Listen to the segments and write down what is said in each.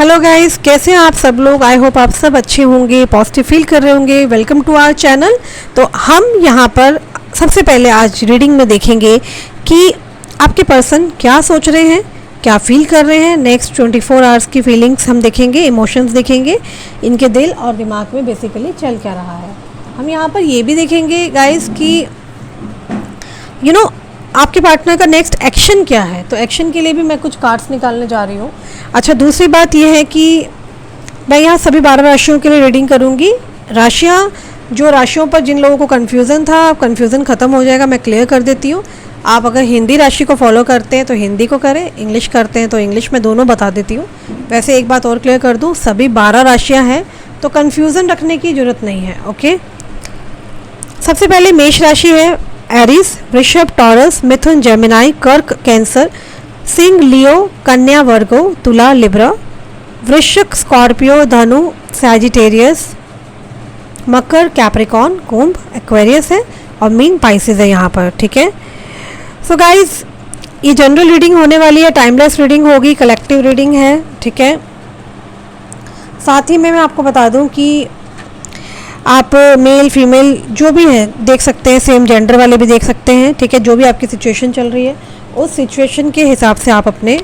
Hello guys, कैसे हैं आप सब लोग। आई होप आप सब अच्छे होंगे, पॉजिटिव फील कर रहे होंगे। Welcome to our channel. तो हम यहाँ पर सबसे पहले आज रीडिंग में देखेंगे कि आपके पर्सन क्या सोच रहे हैं, क्या फील कर रहे हैं। नेक्स्ट 24 आवर्स की फीलिंग्स हम देखेंगे, इमोशंस देखेंगे, इनके दिल और दिमाग में बेसिकली चल क्या रहा है। हम यहाँ पर ये भी देखेंगे गाइस कि आपके पार्टनर का नेक्स्ट एक्शन क्या है। तो एक्शन के लिए भी मैं कुछ कार्ड्स निकालने जा रही हूँ। अच्छा, दूसरी बात यह है कि मैं यहाँ सभी 12 राशियों के लिए रीडिंग करूँगी। जो राशियों पर जिन लोगों को कन्फ्यूज़न था, कन्फ्यूज़न ख़त्म हो जाएगा, मैं क्लियर कर देती हूँ। आप अगर हिंदी राशि को फॉलो करते हैं तो हिंदी को करें, इंग्लिश करते हैं तो इंग्लिश में, दोनों बता देती हूँ। वैसे एक बात और क्लियर कर दूँ, सभी 12 राशियाँ हैं तो कन्फ्यूज़न रखने की ज़रूरत नहीं है। ओके, सबसे पहले मेष राशि है। एरीज, वृषभ, टॉरस, मिथुन, जेमिनाई, कर्क, कैंसर, सिंह, लियो, कन्या, वर्गो, तुला, लिब्रा, वृश्चिक, स्कॉर्पियो, धनु, सैजिटेरियस, मकर, कैप्रिकॉन, कुंभ, एक्वेरियस है और मीन, पाइसेस है यहाँ पर। ठीक है, सो गाइज ये जनरल रीडिंग होने वाली है, टाइमलेस रीडिंग होगी, कलेक्टिव रीडिंग है। ठीक है, साथ ही में मैं आपको बता दूं कि आप मेल फीमेल जो भी हैं देख सकते हैं, सेम जेंडर वाले भी देख सकते हैं। ठीक है, जो भी आपकी सिचुएशन चल रही है उस सिचुएशन के हिसाब से आप अपने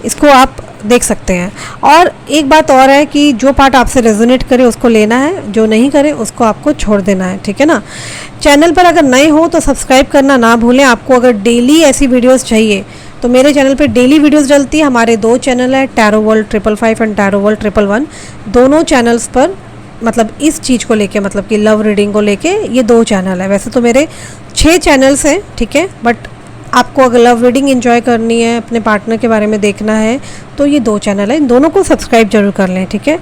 इसको आप देख सकते हैं। और एक बात और है कि जो पार्ट आपसे रेजोनेट करे उसको लेना है, जो नहीं करे उसको आपको छोड़ देना है। ठीक है ना। चैनल पर अगर नए हो तो सब्सक्राइब करना ना भूलें। आपको अगर डेली ऐसी वीडियोस चाहिए तो मेरे चैनल पे डेली वीडियोस डलती है। हमारे 2 चैनल है, tarot world 555 and tarot world 111। दोनों चैनल्स पर मतलब इस चीज़ को लेके, मतलब कि लव रीडिंग को लेके ये 2 चैनल है। वैसे तो मेरे 6 चैनल्स हैं। ठीक है, बट आपको अगर लव रीडिंग एंजॉय करनी है, अपने पार्टनर के बारे में देखना है तो ये 2 चैनल है, इन दोनों को सब्सक्राइब जरूर कर लें। ठीक है,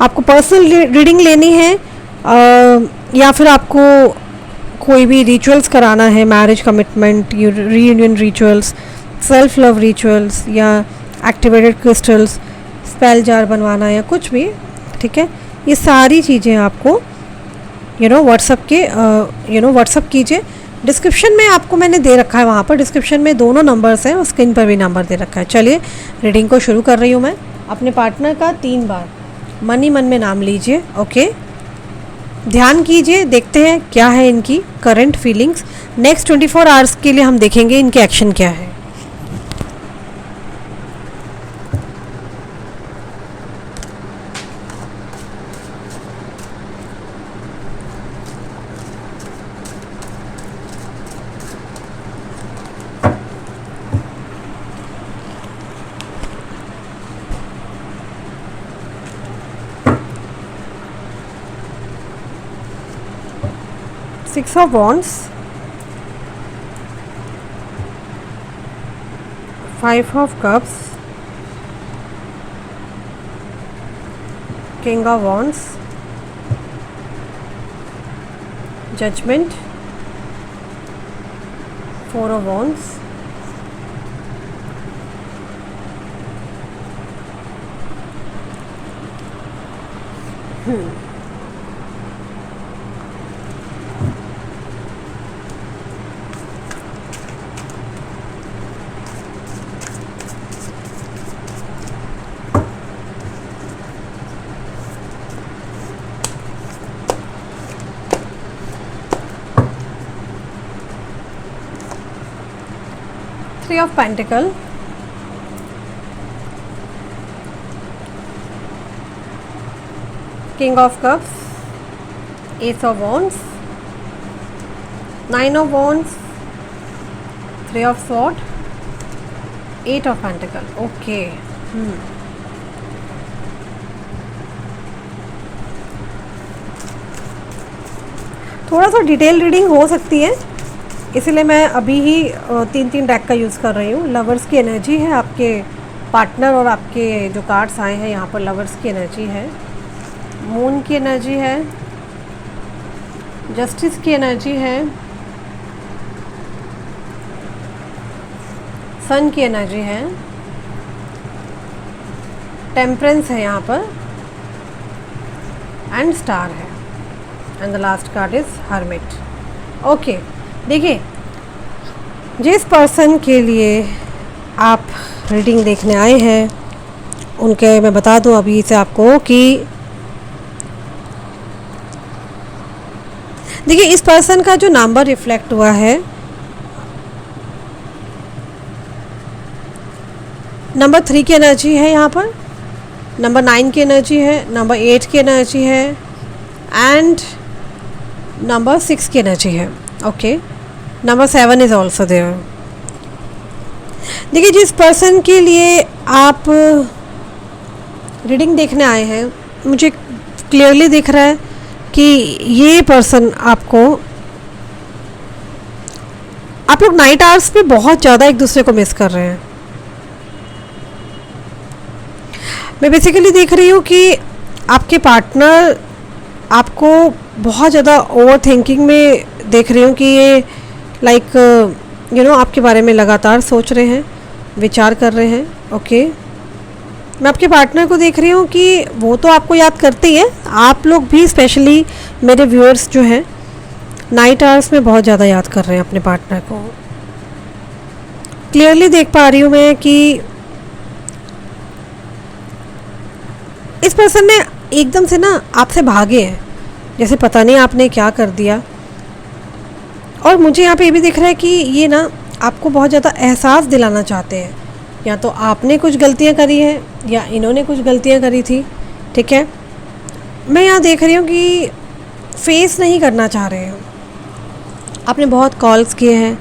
आपको पर्सनल रीडिंग लेनी है या फिर आपको कोई भी रिचुअल्स कराना है, marriage commitment, reunion rituals, self love rituals या एक्टिवेटेड क्रिस्टल्स, स्पेल जार बनवाना या कुछ भी। ठीक है, ये सारी चीज़ें आपको व्हाट्सअप कीजिए। डिस्क्रिप्शन में आपको मैंने दे रखा है, वहाँ पर डिस्क्रिप्शन में दोनों नंबर्स हैं और स्क्रीन पर भी नंबर दे रखा है। चलिए रीडिंग को शुरू कर रही हूँ मैं। अपने पार्टनर का 3 बार मन ही मन में नाम लीजिए। ओके, ध्यान कीजिए, देखते हैं क्या है इनकी करंट फीलिंग्स। नेक्स्ट 24 आवर्स के लिए हम देखेंगे इनके एक्शन क्या है। Six of Wands, 5 of Cups, King of Wands, Judgment, 4 of Wands, Three of Pentacles, King of Cups, Ace of Wands, 9 of Wands, 3 of Swords, 8 of Pentacles. Okay. थोड़ा सा detail reading हो सकती है, इसीलिए मैं अभी ही 3 डेक का यूज़ कर रही हूँ। लवर्स की एनर्जी है आपके पार्टनर और आपके जो कार्ड्स आए हैं यहाँ पर लवर्स की एनर्जी है, मून की एनर्जी है, जस्टिस की एनर्जी है, सन की एनर्जी है, टेम्परेंस है यहाँ पर एंड स्टार है and the last card is hermit. Okay, देखिए जिस पर्सन के लिए आप रीडिंग देखने आए हैं उनके मैं बता दूं अभी से आपको कि देखिए इस पर्सन का जो नंबर रिफ्लेक्ट हुआ है, नंबर 3 की एनर्जी है यहाँ पर, नंबर 9 की एनर्जी है, नंबर 8 की एनर्जी है एंड नंबर 6 की एनर्जी है। Okay, number 7 is also there. देखिए जिस पर्सन के लिए आप रीडिंग देखने आए हैं, मुझे क्लियरली दिख रहा है कि ये पर्सन आपको, आप लोग नाइट आवर्स पे बहुत ज़्यादा एक दूसरे को मिस कर रहे हैं। मैं बेसिकली देख रही हूँ कि आपके पार्टनर आपको बहुत ज़्यादा ओवर थिंकिंग में देख रही हूँ कि ये लाइक आपके बारे में लगातार सोच रहे हैं, विचार कर रहे हैं। ओके, मैं आपके पार्टनर को देख रही हूँ कि वो तो आपको याद करते ही है, आप लोग भी स्पेशली मेरे व्यूअर्स जो हैं नाइट आवर्स में बहुत ज़्यादा याद कर रहे हैं अपने पार्टनर को। क्लियरली देख पा रही हूँ मैं कि इस पर्सन ने एकदम से ना आपसे भागे हैं, जैसे पता नहीं आपने क्या कर दिया। और मुझे यहाँ पे ये भी दिख रहा है कि ये ना आपको बहुत ज़्यादा एहसास दिलाना चाहते हैं, या तो आपने कुछ गलतियाँ करी हैं या इन्होंने कुछ गलतियाँ करी थी। ठीक है, मैं यहाँ देख रही हूँ कि फेस नहीं करना चाह रहे हैं। आपने बहुत कॉल्स किए हैं,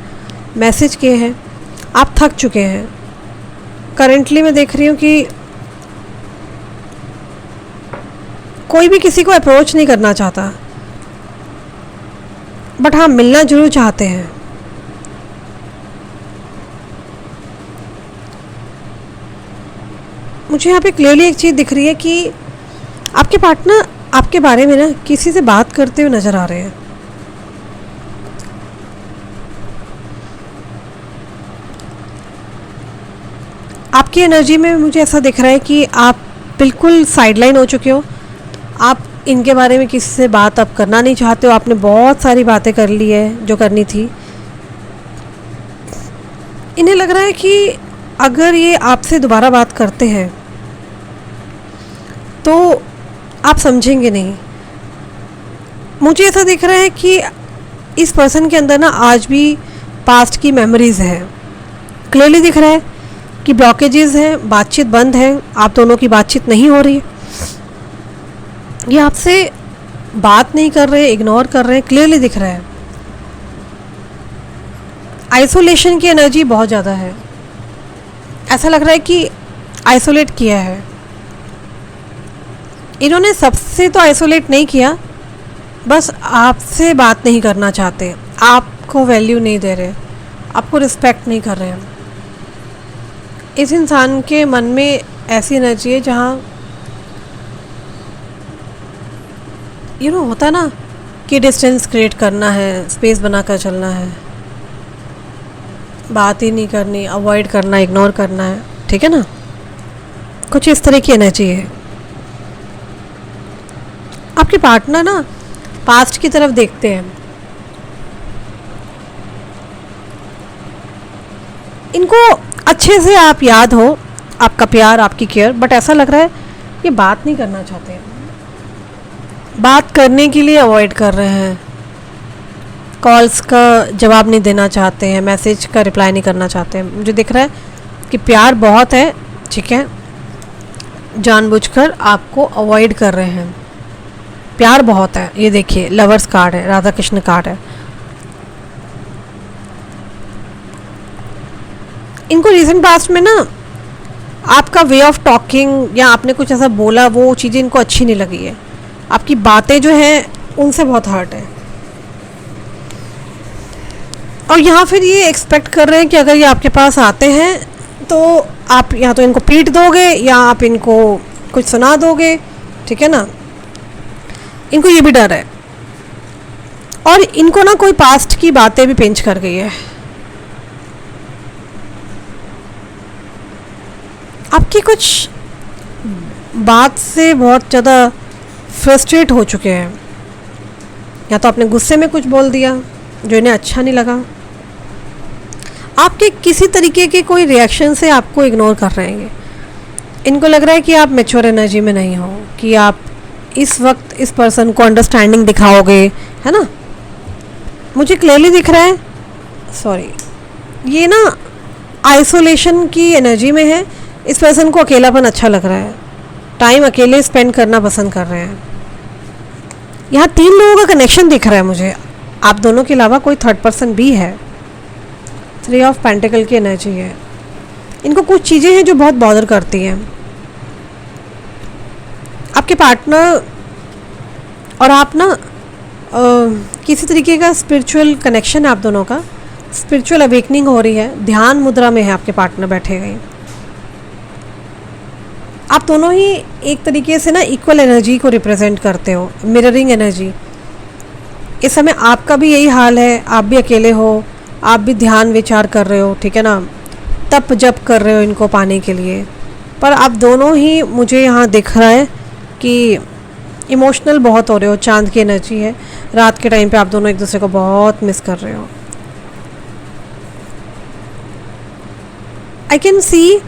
मैसेज किए हैं, आप थक चुके हैं। करेंटली मैं देख रही हूँ कि कोई भी किसी को अप्रोच नहीं करना चाहता, बट हाँ मिलना जरूर चाहते हैं। मुझे यहाँ पे क्लियरली एक चीज़ दिख रही है कि आपके पार्टनर आपके बारे में ना किसी से बात करते हुए नज़र आ रहे हैं। आपकी एनर्जी में मुझे ऐसा दिख रहा है कि आप बिल्कुल साइडलाइन हो चुके हो, आप इनके बारे में किसी से बात अब करना नहीं चाहते हो। आपने बहुत सारी बातें कर ली है जो करनी थी। इन्हें लग रहा है कि अगर ये आपसे दोबारा बात करते हैं तो आप समझेंगे नहीं। मुझे ऐसा दिख रहा है कि इस पर्सन के अंदर ना आज भी पास्ट की मेमोरीज़ है। क्लियरली दिख रहा है कि ब्लॉकेजेस हैं, बातचीत बंद है, आप दोनों की बातचीत नहीं हो रही है, ये आपसे बात नहीं कर रहे, इग्नोर कर रहे हैं। क्लियरली दिख रहा है आइसोलेशन की एनर्जी बहुत ज़्यादा है। ऐसा लग रहा है कि आइसोलेट किया है इन्होंने। सबसे तो आइसोलेट नहीं किया, बस आपसे बात नहीं करना चाहते, आपको वैल्यू नहीं दे रहे, आपको रिस्पेक्ट नहीं कर रहे हैं। इस इंसान के मन में ऐसी एनर्जी है जहाँ होता है ना कि डिस्टेंस क्रिएट करना है, स्पेस बनाकर चलना है, बात ही नहीं करनी, अवॉइड करना, इग्नोर करना है। ठीक है ना, कुछ इस तरह की एनर्जी है। आपके पार्टनर ना पास्ट की तरफ देखते हैं, इनको अच्छे से आप याद हो, आपका प्यार, आपकी केयर, बट ऐसा लग रहा है ये बात नहीं करना चाहते हैं, बात करने के लिए अवॉइड कर रहे हैं, कॉल्स का जवाब नहीं देना चाहते हैं, मैसेज का रिप्लाई नहीं करना चाहते हैं। मुझे दिख रहा है कि प्यार बहुत है, ठीक है, जानबूझकर आपको अवॉइड कर रहे हैं। प्यार बहुत है, ये देखिए लवर्स कार्ड है, राधा कृष्ण कार्ड है। इनको रिसेंट पास्ट में ना आपका वे ऑफ टॉकिंग या आपने कुछ ऐसा बोला, वो चीज़ें इनको अच्छी नहीं लगी है। आपकी बातें जो हैं उनसे बहुत हर्ट है, और यहाँ फिर ये एक्सपेक्ट कर रहे हैं कि अगर ये आपके पास आते हैं तो आप या तो इनको पीट दोगे या आप इनको कुछ सुना दोगे। ठीक है ना, इनको ये भी डर है, और इनको ना कोई पास्ट की बातें भी पिंच कर गई है। आपकी कुछ बात से बहुत ज़्यादा फ्रस्ट्रेट हो चुके हैं, या तो आपने गुस्से में कुछ बोल दिया जो इन्हें अच्छा नहीं लगा, आपके किसी तरीके के कोई रिएक्शन से आपको इग्नोर कर रहे हैं। इनको लग रहा है कि आप मैच्योर एनर्जी में नहीं हो, कि आप इस वक्त इस पर्सन को अंडरस्टैंडिंग दिखाओगे, है ना। मुझे क्लियरली दिख रहा है, सॉरी, ये ना आइसोलेशन की एनर्जी में है। इस पर्सन को अकेलापन अच्छा लग रहा है, टाइम अकेले स्पेंड करना पसंद कर रहे हैं। यहाँ 3 लोगों का कनेक्शन दिख रहा है मुझे, आप दोनों के अलावा कोई थर्ड पर्सन भी है। 3 ऑफ पेंटिकल की एनर्जी है। इनको कुछ चीज़ें हैं जो बहुत बॉदर करती हैं। आपके पार्टनर और आप ना किसी तरीके का स्पिरिचुअल कनेक्शन है आप दोनों का, स्पिरिचुअल अवेकनिंग हो रही है। ध्यान मुद्रा में है आपके पार्टनर बैठे हुए। आप दोनों ही एक तरीके से ना इक्वल एनर्जी को रिप्रेजेंट करते हो, मिररिंग एनर्जी। इस समय आपका भी यही हाल है, आप भी अकेले हो, आप भी ध्यान विचार कर रहे हो, ठीक है ना, तप जप कर रहे हो इनको पाने के लिए। पर आप दोनों ही, मुझे यहाँ दिख रहा है कि इमोशनल बहुत हो रहे हो। चांद की एनर्जी है, रात के टाइम पे आप दोनों एक दूसरे को बहुत मिस कर रहे हो। आई कैन सी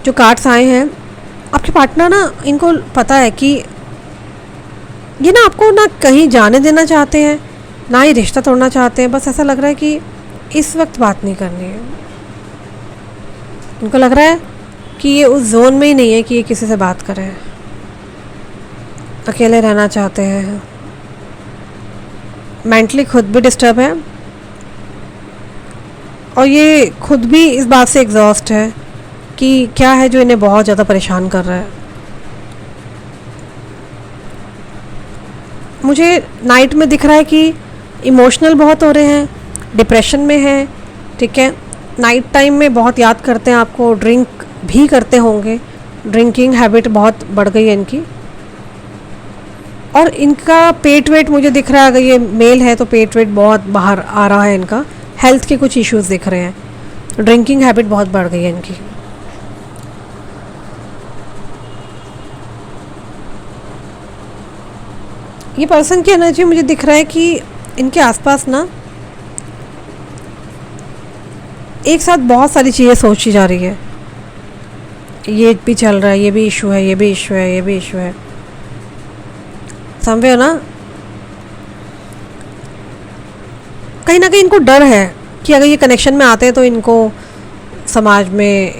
जो कार्ड्स आए हैं, आपके पार्टनर ना, इनको पता है कि ये ना आपको ना कहीं जाने देना चाहते हैं, ना ही रिश्ता तोड़ना चाहते हैं। बस ऐसा लग रहा है कि इस वक्त बात नहीं करनी है। इनको लग रहा है कि ये उस जोन में ही नहीं है कि ये किसी से बात करें, अकेले रहना चाहते हैं। मेंटली खुद भी डिस्टर्ब है और ये खुद भी इस बात से एग्जॉस्ट है कि क्या है जो इन्हें बहुत ज़्यादा परेशान कर रहा है। मुझे नाइट में दिख रहा है कि इमोशनल बहुत हो रहे हैं, डिप्रेशन में हैं, ठीक है। नाइट टाइम में बहुत याद करते हैं आपको, ड्रिंक भी करते होंगे, ड्रिंकिंग हैबिट बहुत बढ़ गई है इनकी। और इनका पेट वेट मुझे दिख रहा है, अगर ये मेल है तो पेट वेट बहुत बाहर आ रहा है इनका। हेल्थ के कुछ इश्यूज दिख रहे हैं, ड्रिंकिंग हैबिट बहुत बढ़ गई है इनकी। ये पर्सन की एनर्जी मुझे दिख रहा है कि इनके आसपास ना एक साथ बहुत सारी चीज़ें सोची जा रही है। ये भी चल रहा है, ये भी इशू है, ये भी इशू है, ये भी इशू है। समझे हो ना, कहीं ना कहीं इनको डर है कि अगर ये कनेक्शन में आते हैं तो इनको समाज में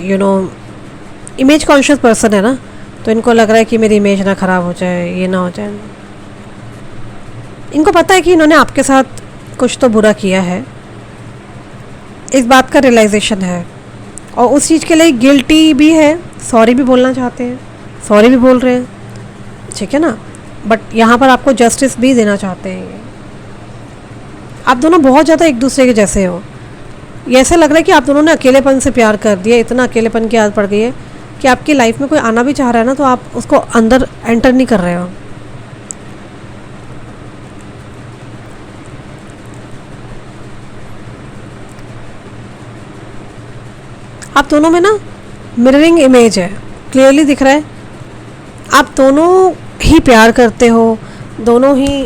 इमेज कॉन्शियस पर्सन है ना, तो इनको लग रहा है कि मेरी इमेज ना ख़राब हो जाए, ये ना हो जाए। इनको पता है कि इन्होंने आपके साथ कुछ तो बुरा किया है, इस बात का रियलाइजेशन है और उस चीज़ के लिए गिल्टी भी है। सॉरी भी बोलना चाहते हैं, सॉरी भी बोल रहे हैं, ठीक है ना। बट यहाँ पर आपको जस्टिस भी देना चाहते हैं। ये आप दोनों बहुत ज़्यादा एक दूसरे के जैसे हो। ये ऐसा लग रहा है कि आप दोनों ने अकेलेपन से प्यार कर दिया, इतना अकेलेपन की आदत पड़ गई है कि आपकी लाइफ में कोई आना भी चाह रहा है ना, तो आप उसको अंदर एंटर नहीं कर रहे हो। आप दोनों में ना मिररिंग इमेज है, क्लियरली दिख रहा है। आप दोनों ही प्यार करते हो, दोनों ही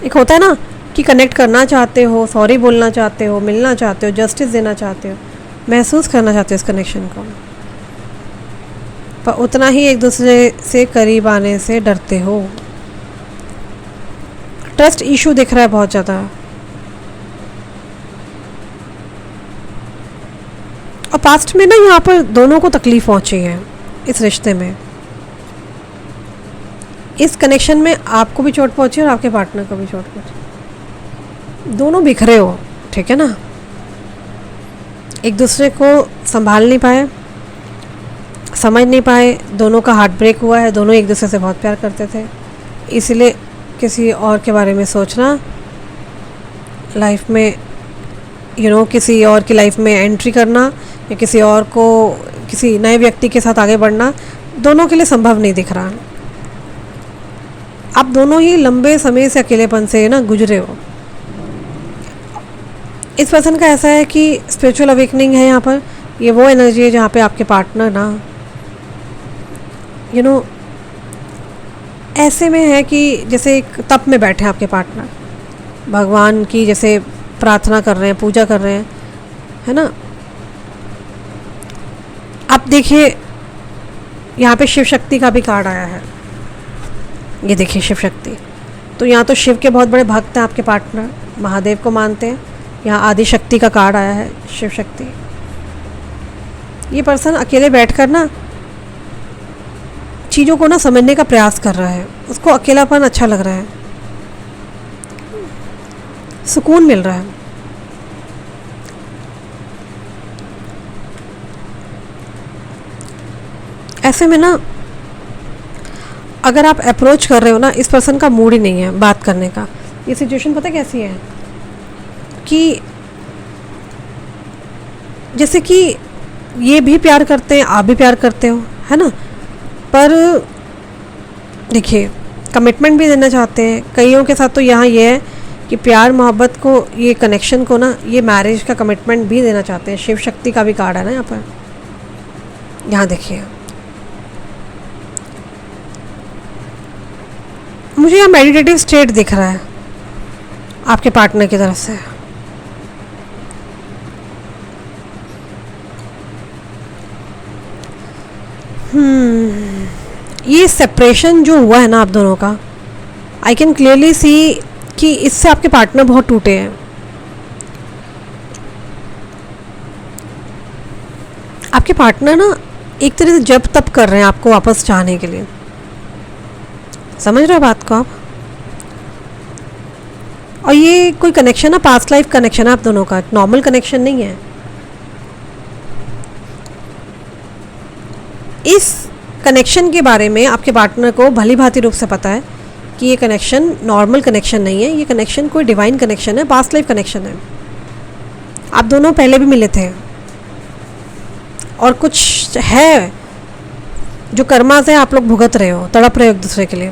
एक होता है ना कि कनेक्ट करना चाहते हो, सॉरी बोलना चाहते हो, मिलना चाहते हो, जस्टिस देना चाहते हो, महसूस करना चाहते हो इस कनेक्शन को, पर उतना ही एक दूसरे से करीब आने से डरते हो। ट्रस्ट इशू दिख रहा है बहुत ज़्यादा। और पास्ट में ना यहाँ पर दोनों को तकलीफ़ पहुँची है इस रिश्ते में, इस कनेक्शन में आपको भी चोट पहुँची और आपके पार्टनर को भी चोट पहुँची। दोनों बिखरे हो, ठीक है ना, एक दूसरे को संभाल नहीं पाए, समझ नहीं पाए, दोनों का हार्ट ब्रेक हुआ है। दोनों एक दूसरे से बहुत प्यार करते थे, इसलिए किसी और के बारे में सोचना, लाइफ में किसी और की लाइफ में एंट्री करना या किसी और को, किसी नए व्यक्ति के साथ आगे बढ़ना दोनों के लिए संभव नहीं दिख रहा। आप दोनों ही लंबे समय से अकेलेपन से ना गुजरे हो। इस पर्सन का ऐसा है कि स्पिरिचुअल अवेकनिंग है यहाँ पर। ये वो एनर्जी है जहाँ पे आपके पार्टनर ना ऐसे में है कि जैसे एक तप में बैठे हैं आपके पार्टनर, भगवान की जैसे प्रार्थना कर रहे हैं, पूजा कर रहे हैं, है ना। अब देखिए यहाँ पे शिव शक्ति का भी कार्ड आया है, ये देखिए शिव शक्ति। तो यहाँ तो शिव के बहुत बड़े भक्त हैं आपके पार्टनर, महादेव को मानते हैं। यहाँ आदि शक्ति का कार्ड आया है, शिव शक्ति। ये पर्सन अकेले बैठकर ना चीज़ों को ना समझने का प्रयास कर रहा है, उसको अकेलापन अच्छा लग रहा है, सुकून मिल रहा है। ऐसे में ना अगर आप अप्रोच कर रहे हो ना, इस पर्सन का मूड ही नहीं है बात करने का। ये सिचुएशन पता कैसी है कि जैसे कि ये भी प्यार करते हैं, आप भी प्यार करते हो, है ना, पर देखिए कमिटमेंट भी देना चाहते हैं। कईयों के साथ तो यहाँ ये है कि प्यार मोहब्बत को, ये कनेक्शन को ना, ये मैरिज का कमिटमेंट भी देना चाहते हैं। शिव शक्ति का भी कार्ड है ना यहाँ पर, यहाँ देखिए। मुझे यहाँ मेडिटेटिव स्टेट दिख रहा है आपके पार्टनर की तरफ से। ये सेपरेशन जो हुआ है ना आप दोनों का, आई कैन क्लियरली सी कि इससे आपके पार्टनर बहुत टूटे हैं। आपके पार्टनर ना एक तरह से जब तब कर रहे हैं आपको वापस चाहने के लिए। समझ रहे हो बात को आप? और ये कोई कनेक्शन है, पास्ट लाइफ कनेक्शन है आप दोनों का, नॉर्मल कनेक्शन नहीं है। इस कनेक्शन के बारे में आपके पार्टनर को भली भांति रूप से पता है कि ये कनेक्शन नॉर्मल कनेक्शन नहीं है, ये कनेक्शन कोई डिवाइन कनेक्शन है, पास्ट लाइफ कनेक्शन है। आप दोनों पहले भी मिले थे और कुछ है जो कर्मा से आप लोग भुगत रहे हो, तड़प रहे हो एक दूसरे के लिए।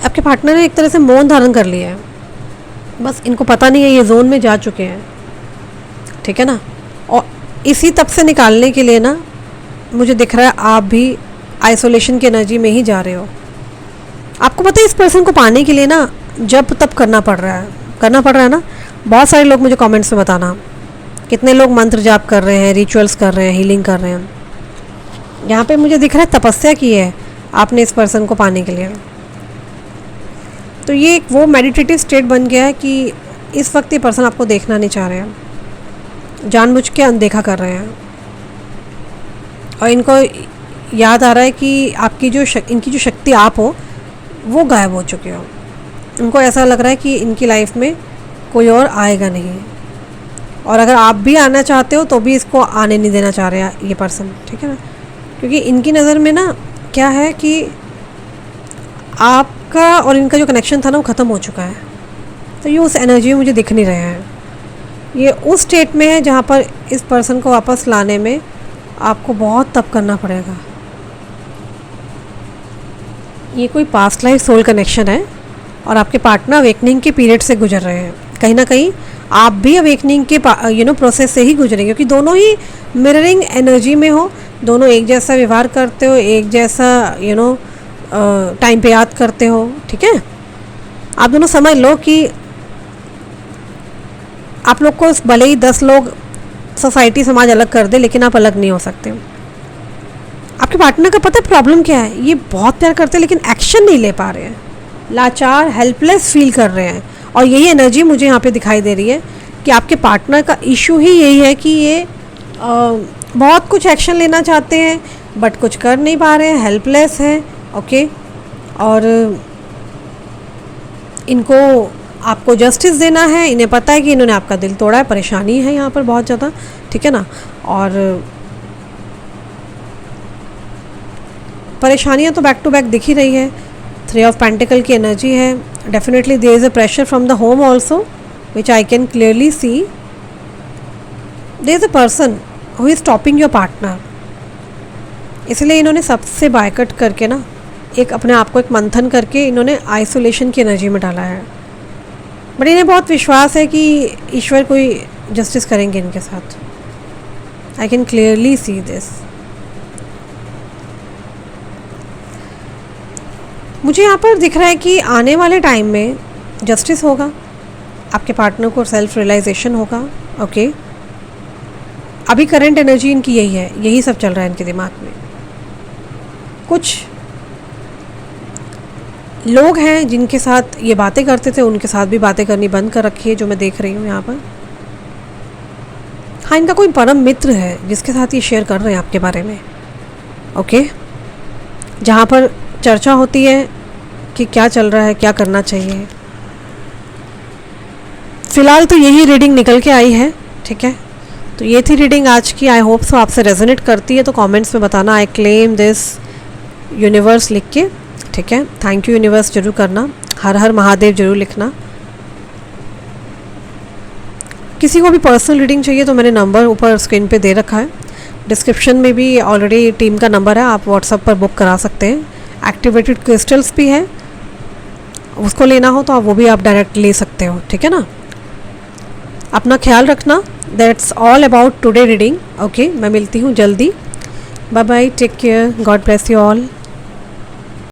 आपके पार्टनर ने एक तरह से मौन धारण कर लिया है, बस इनको पता नहीं है, ये जोन में जा चुके हैं, ठीक है ना। और इसी तब से निकालने के लिए ना मुझे दिख रहा है आप भी आइसोलेशन की एनर्जी में ही जा रहे हो। आपको पता है इस पर्सन को पाने के लिए ना जब तब करना पड़ रहा है ना। बहुत सारे लोग मुझे कमेंट्स में बताना कितने लोग मंत्र जाप कर रहे हैं, रिचुअल्स कर रहे हैं, हीलिंग कर रहे हैं। यहाँ पे मुझे दिख रहा है तपस्या की है आपने इस पर्सन को पाने के लिए। तो ये एक वो मेडिटेटिव स्टेट बन गया है कि इस वक्त ये पर्सन आपको देखना नहीं चाह रहे हैं, जानबूझ के अनदेखा कर रहे हैं। और इनको याद आ रहा है कि आपकी जो इनकी जो शक्ति आप हो वो गायब हो चुके हो। इनको ऐसा लग रहा है कि इनकी लाइफ में कोई और आएगा नहीं, और अगर आप भी आना चाहते हो तो भी इसको आने नहीं देना चाह रहे हैं ये पर्सन, ठीक है ना। क्योंकि इनकी नज़र में ना क्या है कि आपका और इनका जो कनेक्शन था ना वो ख़त्म हो चुका है। तो ये उस एनर्जी में मुझे दिख नहीं रहे हैं। ये उस स्टेट में है जहाँ पर इस पर्सन को वापस लाने में आपको बहुत तप करना पड़ेगा। ये कोई पास्ट लाइफ सोल कनेक्शन है और आपके पार्टनर अवेकनिंग के पीरियड से गुजर रहे हैं। कहीं ना कहीं आप भी अवेकनिंग के प्रोसेस से ही गुजरेंगे, क्योंकि दोनों ही मिररिंग एनर्जी में हो, दोनों एक जैसा व्यवहार करते हो, एक जैसा टाइम पे याद करते हो, ठीक है। आप दोनों समझ लो कि आप लोग को भले ही 10 लोग सोसाइटी समाज अलग कर दे, लेकिन आप अलग नहीं हो सकते। आपके पार्टनर का पता है प्रॉब्लम क्या है? ये बहुत प्यार करते हैं लेकिन एक्शन नहीं ले पा रहे हैं, लाचार हेल्पलेस फील कर रहे हैं। और यही एनर्जी मुझे यहाँ पे दिखाई दे रही है कि आपके पार्टनर का इशू ही यही है कि ये बहुत कुछ एक्शन लेना चाहते हैं बट कुछ कर नहीं पा रहे हैं, हेल्पलेस हैं, ओके। और इनको आपको जस्टिस देना है, इन्हें पता है कि इन्होंने आपका दिल तोड़ा है, परेशानी है यहाँ पर बहुत ज़्यादा, ठीक है ना। और परेशानियाँ तो बैक टू बैक दिख ही रही है। 3 ऑफ पेंटिकल की एनर्जी है। Definitely there is a pressure from the home also which I can clearly see. There is a person who is stopping your partner. इसलिए इन्होंने सबसे बायकट करके ना एक अपने आप को एक मंथन करके इन्होंने आइसोलेशन की एनर्जी में डाला है। बट इन्हें बहुत विश्वास है कि ईश्वर कोई जस्टिस करेंगे इनके साथ। आई कैन क्लियरली सी दिस। मुझे यहाँ पर दिख रहा है कि आने वाले टाइम में जस्टिस होगा, आपके पार्टनर को सेल्फ रियलाइजेशन होगा, ओके। अभी करंट एनर्जी इनकी यही है, यही सब चल रहा है इनके दिमाग में। कुछ लोग हैं जिनके साथ ये बातें करते थे, उनके साथ भी बातें करनी बंद कर रखी है, जो मैं देख रही हूँ यहाँ पर। हाँ, इनका कोई परम मित्र है जिसके साथ ये शेयर कर रहे हैं आपके बारे में। ओके, जहाँ पर चर्चा होती है कि क्या चल रहा है, क्या करना चाहिए। फ़िलहाल तो यही रीडिंग निकल के आई है, ठीक है। तो ये थी रीडिंग आज की। आई होप सो आपसे रेजोनेट करती है तो कमेंट्स में बताना आई क्लेम दिस यूनिवर्स लिख के, ठीक है। थैंक यू यूनिवर्स जरूर करना, हर हर महादेव जरूर लिखना। किसी को भी पर्सनल रीडिंग चाहिए तो मैंने नंबर ऊपर स्क्रीन पे दे रखा है, डिस्क्रिप्शन में भी ऑलरेडी टीम का नंबर है, आप व्हाट्सएप पर बुक करा सकते हैं। एक्टिवेटेड क्रिस्टल्स भी है, उसको लेना हो तो आप वो भी आप डायरेक्ट ले सकते हो, ठीक है ना। अपना ख्याल रखना। That's all about today reading. Okay, मैं मिलती हूँ जल्दी। Bye bye, take care, God bless you all.